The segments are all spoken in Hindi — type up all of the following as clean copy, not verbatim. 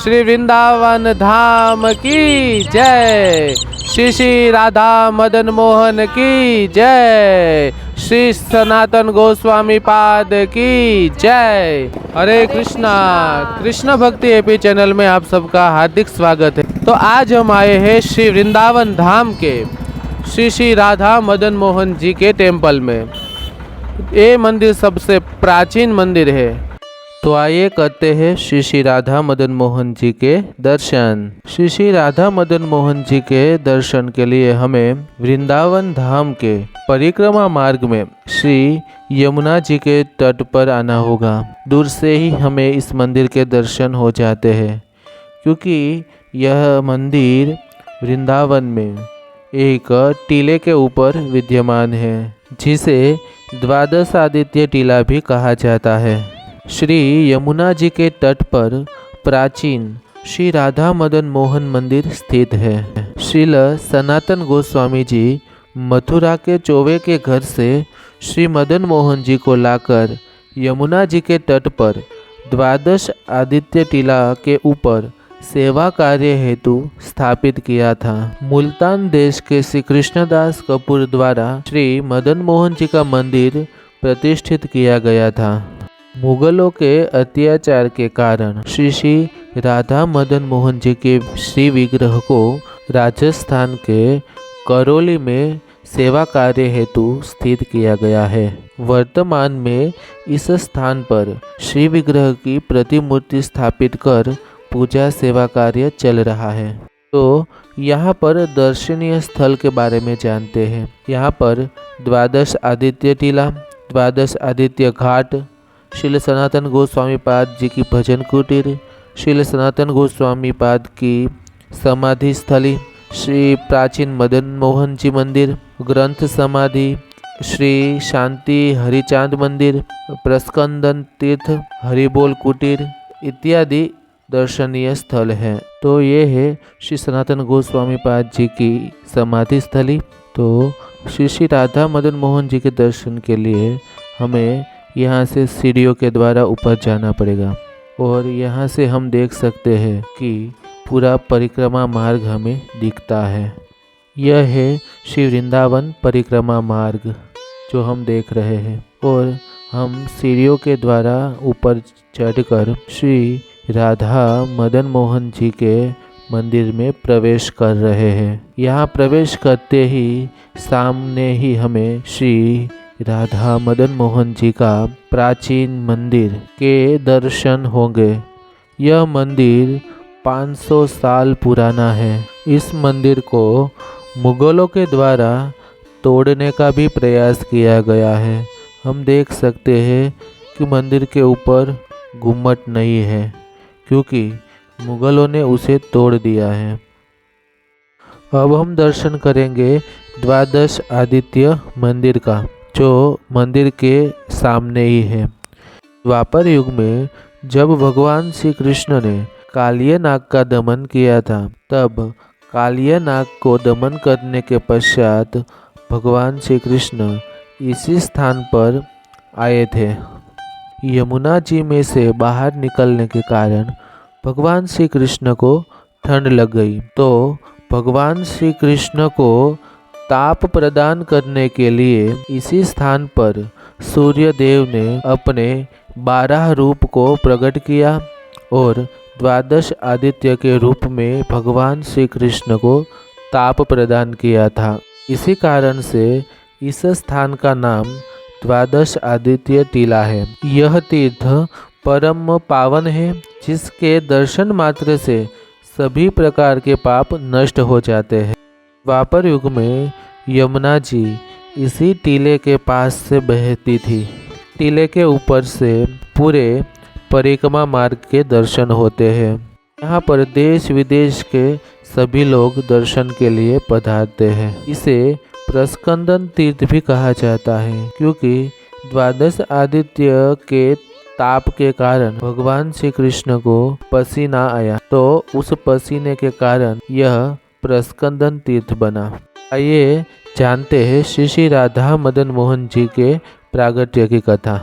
श्री वृंदावन धाम की जय। श्री श्री राधा मदन मोहन की जय। श्री सनातन गोस्वामी पाद की जय। हरे कृष्णा। कृष्ण भक्ति एपी चैनल में आप सबका हार्दिक स्वागत है। तो आज हम आए हैं श्री वृंदावन धाम के श्री श्री राधा मदन मोहन जी के टेम्पल में। ये मंदिर सबसे प्राचीन मंदिर है। तो आइए करते हैं श्री श्री राधा मदन मोहन जी के दर्शन। श्री श्री राधा मदन मोहन जी के दर्शन के लिए हमें वृंदावन धाम के परिक्रमा मार्ग में श्री यमुना जी के तट पर आना होगा। दूर से ही हमें इस मंदिर के दर्शन हो जाते हैं, क्योंकि यह मंदिर वृंदावन में एक टीले के ऊपर विद्यमान है, जिसे द्वादश आदित्य टीला भी कहा जाता है। श्री यमुना जी के तट पर प्राचीन श्री राधा मदन मोहन मंदिर स्थित है। श्रील सनातन गोस्वामी जी मथुरा के चौवे के घर से श्री मदन मोहन जी को लाकर यमुना जी के तट पर द्वादश आदित्य टीला के ऊपर सेवा कार्य हेतु स्थापित किया था। मुल्तान देश के श्री कृष्णदास कपूर द्वारा श्री मदन मोहन जी का मंदिर प्रतिष्ठित किया गया था। मुगलों के अत्याचार के कारण श्री श्री राधा मदन मोहन जी के श्री विग्रह को राजस्थान के करौली में सेवा कार्य हेतु स्थित किया गया है। वर्तमान में इस स्थान पर श्री विग्रह की प्रतिमूर्ति स्थापित कर पूजा सेवा कार्य चल रहा है। तो यहाँ पर दर्शनीय स्थल के बारे में जानते हैं। यहाँ पर द्वादश आदित्य टीला, द्वादश आदित्य घाट, श्रील सनातन गोस्वामी पाद जी की भजन कुटीर, श्रील सनातन गोस्वामी पाद की समाधि स्थली, श्री प्राचीन मदन मोहन जी मंदिर, ग्रंथ समाधि, श्री शांति हरिचांद मंदिर, प्रस्कंदन तीर्थ, हरिबोल कुटीर इत्यादि दर्शनीय स्थल हैं। तो ये है श्री सनातन गोस्वामी पाद जी की समाधि स्थली। तो श्री श्री राधा मदन मोहन जी के दर्शन के लिए हमें यहाँ से सीढ़ियों के द्वारा ऊपर जाना पड़ेगा, और यहाँ से हम देख सकते हैं कि पूरा परिक्रमा मार्ग हमें दिखता है। यह है श्री वृंदावन परिक्रमा मार्ग जो हम देख रहे हैं, और हम सीढ़ियों के द्वारा ऊपर चढ़कर श्री राधा मदन मोहन जी के मंदिर में प्रवेश कर रहे हैं। यहाँ प्रवेश करते ही सामने ही हमें श्री राधा मदन मोहन जी का प्राचीन मंदिर के दर्शन होंगे। यह मंदिर 500 साल पुराना है। इस मंदिर को मुगलों के द्वारा तोड़ने का भी प्रयास किया गया है। हम देख सकते हैं कि मंदिर के ऊपर गुम्मट नहीं है, क्योंकि मुगलों ने उसे तोड़ दिया है। अब हम दर्शन करेंगे द्वादश आदित्य मंदिर का, जो मंदिर के सामने ही है। द्वापर युग में जब भगवान श्री कृष्ण ने कालिय नाग का दमन किया था, तब कालिय नाग को दमन करने के पश्चात भगवान श्री कृष्ण इसी स्थान पर आए थे। यमुना जी में से बाहर निकलने के कारण भगवान श्री कृष्ण को ठंड लग गई। तो भगवान श्री कृष्ण को ताप प्रदान करने के लिए इसी स्थान पर सूर्य देव ने अपने 12 रूप को प्रकट किया, और द्वादश आदित्य के रूप में भगवान श्री कृष्ण को ताप प्रदान किया था। इसी कारण से इस स्थान का नाम द्वादश आदित्य टीला है। यह तीर्थ परम पावन है, जिसके दर्शन मात्र से सभी प्रकार के पाप नष्ट हो जाते हैं। द्वापर युग में यमुना जी इसी टीले के पास से बहती थी। टीले के ऊपर से पूरे परिक्रमा मार्ग के दर्शन होते हैं। यहाँ पर देश विदेश के सभी लोग दर्शन के लिए पधारते हैं। इसे प्रस्कंदन तीर्थ भी कहा जाता है, क्योंकि द्वादश आदित्य के ताप के कारण भगवान श्री कृष्ण को पसीना आया, तो उस पसीने के कारण यह प्रस्कंदन तीर्थ बना। आइए जानते हैं श्री श्री राधा मदन मोहन जी के प्रागट्य की कथा।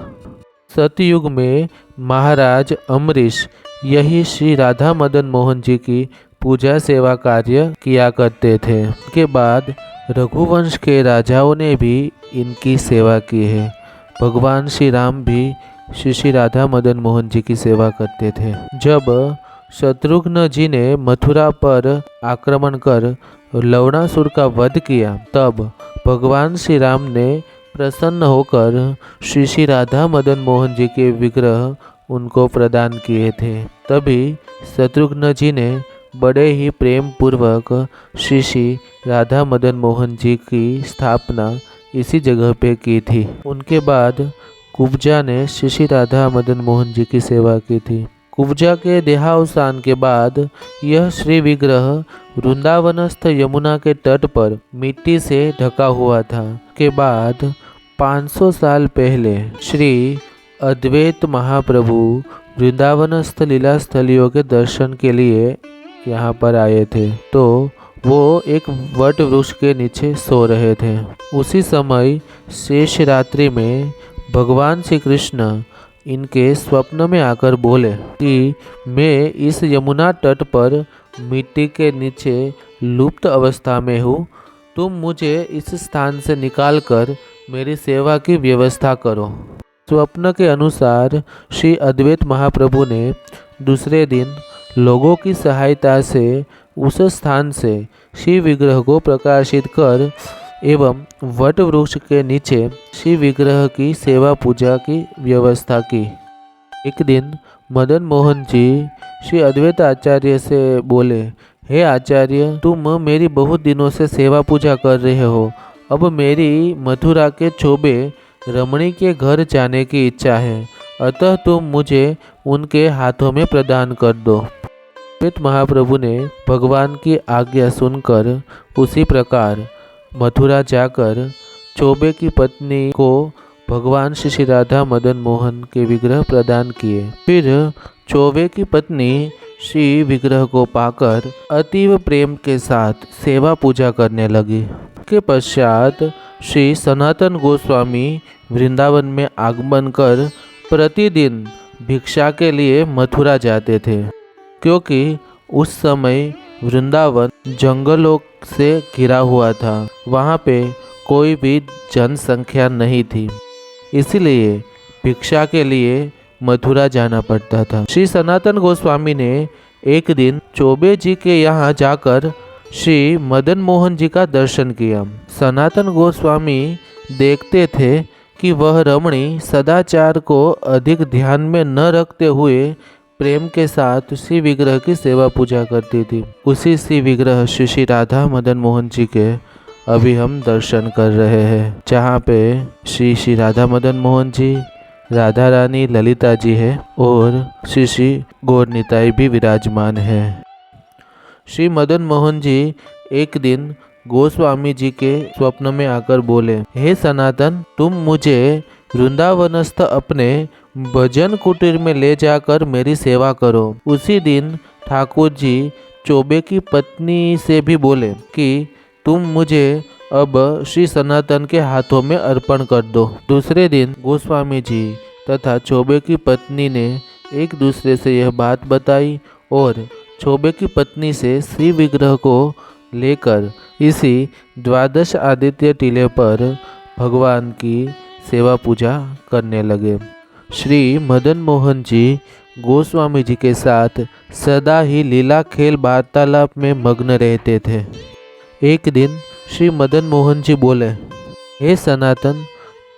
सतयुग में महाराज अम्बरीश यही श्री राधा मदन मोहन जी की पूजा सेवा कार्य किया करते थे। के बाद रघुवंश के राजाओं ने भी इनकी सेवा की है। भगवान श्री राम भी श्री राधा मदन मोहन जी की सेवा करते थे। जब शत्रुघ्न जी ने मथुरा पर आक्रमण कर लवणासुर का वध किया, तब भगवान श्री राम ने प्रसन्न होकर श्री राधा मदन मोहन जी के विग्रह उनको प्रदान किए थे। तभी शत्रुघ्न जी ने बड़े ही प्रेम पूर्वक श्री राधा मदन मोहन जी की स्थापना इसी जगह पे की थी। उनके बाद कुब्जा ने श्री राधा मदन मोहन जी की सेवा की थी। कुब्जा के देहावसान के बाद यह श्री विग्रह वृंदावनस्थ यमुना के तट पर मिट्टी से ढका हुआ था। के बाद 500 साल पहले श्री अद्वैत महाप्रभु वृंदावनस्थ लीला स्थलियों के दर्शन के लिए यहाँ पर आए थे, तो वो एक वट वृक्ष के नीचे सो रहे थे। उसी समय शेष रात्रि में भगवान श्री कृष्ण इनके स्वप्न में आकर बोले कि मैं इस यमुना तट पर मिट्टी के नीचे लुप्त अवस्था में हूँ, तुम मुझे इस स्थान से निकालकर मेरी सेवा की व्यवस्था करो। स्वप्न के अनुसार श्री अद्वैत महाप्रभु ने दूसरे दिन लोगों की सहायता से उस स्थान से शिव विग्रह को प्रकाशित कर एवं वट वृक्ष के नीचे शिव विग्रह की सेवा पूजा की व्यवस्था की। एक दिन मदन मोहन जी श्री अद्वैत आचार्य से बोले, हे आचार्य, तुम मेरी बहुत दिनों से सेवा पूजा कर रहे हो। अब मेरी मथुरा के चोबे रमणी के घर जाने की इच्छा है, अतः तुम मुझे उनके हाथों में प्रदान कर दो। अद्वैत महाप्रभु ने भगवान की आज्ञा सुनकर उसी प्रकार मथुरा जाकर चोबे की पत्नी को भगवान श्री राधा मदन मोहन के विग्रह प्रदान किए। फिर चोबे की पत्नी श्री विग्रह को पाकर अतीव प्रेम के साथ सेवा पूजा करने लगी। के पश्चात श्री सनातन गोस्वामी वृंदावन में आगमन कर प्रतिदिन भिक्षा के लिए मथुरा जाते थे, क्योंकि उस समय वृंदावन जंगलों से घिरा हुआ था। वहाँ पे कोई भी जनसंख्या नहीं थी, इसलिए भिक्षा के लिए मथुरा जाना पड़ता था। श्री सनातन गोस्वामी ने एक दिन चोबे जी के यहाँ जाकर श्री मदन मोहन जी का दर्शन किया। सनातन गोस्वामी देखते थे कि वह रमणी सदाचार को अधिक ध्यान में न रखते हुए प्रेम के साथ श्री विग्रह की सेवा पूजा करती थी। उसी श्री विग्रह श्री राधा मदन मोहन जी के अभी हम दर्शन कर रहे हैं, जहाँ पे श्री राधा मदन मोहन जी, राधा रानी ललिता जी है और श्री गौर निताई भी विराजमान है। श्री मदन मोहन जी एक दिन गोस्वामी जी के स्वप्न में आकर बोले, हे सनातन, तुम मुझे वृंदावनस्थ अपने भजन कुटीर में ले जाकर मेरी सेवा करो। उसी दिन ठाकुर जी चोबे की पत्नी से भी बोले कि तुम मुझे अब श्री सनातन के हाथों में अर्पण कर दो। दूसरे दिन गोस्वामी जी तथा चोबे की पत्नी ने एक दूसरे से यह बात बताई और चोबे की पत्नी से श्री विग्रह को लेकर इसी द्वादश आदित्य टीले पर भगवान की सेवा पूजा करने लगे। श्री मदन मोहन जी गोस्वामी जी के साथ सदा ही लीला खेल वार्तालाप में मग्न रहते थे। एक दिन श्री मदन मोहन जी बोले, हे सनातन,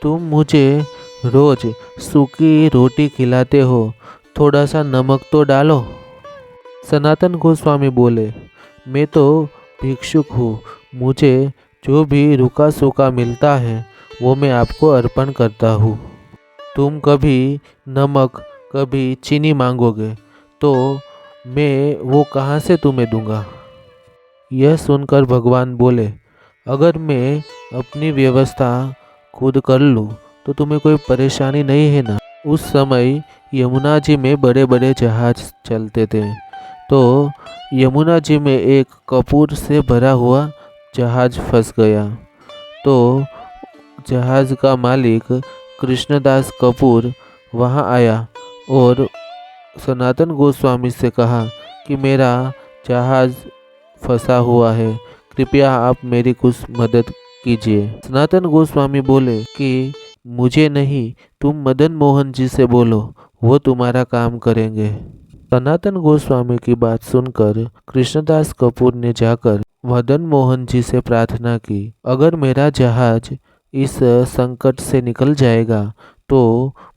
तुम मुझे रोज सूखी रोटी खिलाते हो, थोड़ा सा नमक तो डालो। सनातन गोस्वामी बोले, मैं तो भिक्षुक हूँ, मुझे जो भी रूखा सूखा मिलता है वो मैं आपको अर्पण करता हूँ। तुम कभी नमक कभी चीनी मांगोगे तो मैं वो कहाँ से तुम्हें दूंगा। यह सुनकर भगवान बोले, अगर मैं अपनी व्यवस्था खुद कर लूँ तो तुम्हें कोई परेशानी नहीं है ना। उस समय यमुना जी में बड़े बड़े जहाज चलते थे, तो यमुना जी में एक कपूर से भरा हुआ जहाज फंस गया। तो जहाज का मालिक कृष्णदास कपूर वहाँ आया और सनातन गोस्वामी से कहा कि मेरा जहाज़ फंसा हुआ है, कृपया आप मेरी कुछ मदद कीजिए। सनातन गोस्वामी बोले कि मुझे नहीं, तुम मदन मोहन जी से बोलो, वो तुम्हारा काम करेंगे। सनातन गोस्वामी की बात सुनकर कृष्णदास कपूर ने जाकर मदन मोहन जी से प्रार्थना की, अगर मेरा जहाज इस संकट से निकल जाएगा तो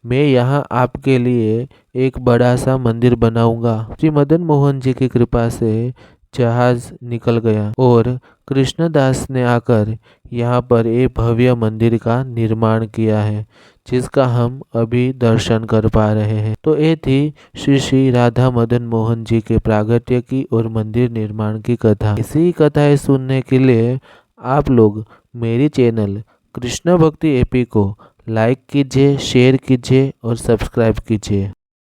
मैं यहाँ आपके लिए एक बड़ा सा मंदिर बनाऊंगा। श्री मदन मोहन जी की कृपा से जहाज निकल गया और कृष्णदास ने आकर यहाँ पर एक भव्य मंदिर का निर्माण किया है, जिसका हम अभी दर्शन कर पा रहे हैं। तो ये थी श्री श्री राधा मदन मोहन जी के प्रागट्य की और मंदिर निर्माण की कथा। इसी कथाएं सुनने के लिए आप लोग मेरी चैनल कृष्ण भक्ति एपी को लाइक कीजिए, शेयर कीजिए और सब्सक्राइब कीजिए।